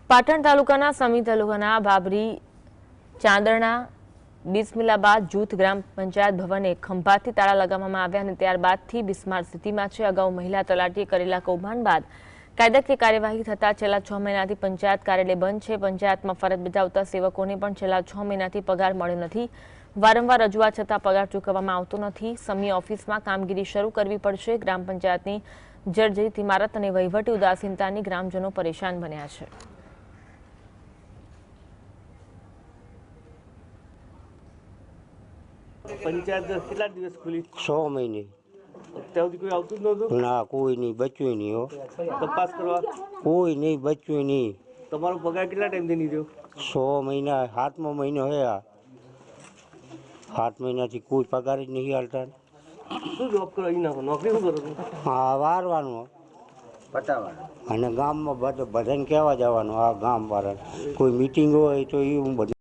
પાટણ તાલુકાના સમી તાલુકાના બાબરી ચાંદરણા બિસ્મિલાબાદ જૂથ ગ્રામ પંચાયત ભવને ખંભાથી તાળા લગાવવામાં આવ્યા અને ત્યારબાદથી બિસ્માર સ્થિતિમાં છે। અગાઉ મહિલા તલાટીએ કરેલા કૌભાંડ બાદ કાયદાકીય કાર્યવાહી થતા છેલ્લા 6 મહિનાથી પંચાયત કાર્યાલય બંધ છે। પંચાયતમાં ફરજ બજાવતા સેવકોને પણ છેલ્લા 6 મહિનાથી પગાર મળ્યો નથી। વારંવાર રજૂઆત છતાં પગાર ચૂકવવામાં આવતો નથી। સમી ઓફિસમાં કામગીરી શરૂ કરવી પડશે। ગ્રામ પંચાયતની જર્જરિત ઇમારત અને વહીવટી ઉદાસીનતાની ગ્રામજનો પરેશાન બન્યા છે। पंचायत કેટલા દિવસ ખુલી? 6 મહિને। અત્યાર સુધી કોઈ આવતું જ નહોતું? ના, કોઈ નહીં, બચ્યું નહીં હો। તપાસ કરવા કોઈ નહીં, બચ્યું નહીં। તમારો પગાર કેટલા ટાઈમથી નહીં થયો? 6 મહિના, 7મો મહિનો હે આ। 7 મહિનાથી કોઈ પગાર જ નહીં હાલતા। શું જોબ કરો? અહીં નોકરી શું કરો છો? હા, વારવાનું અને ગામમાં બધાને કહેવા જવાનું, આ ગામવાળા કોઈ મિટિંગ હોય તો એ હું બધું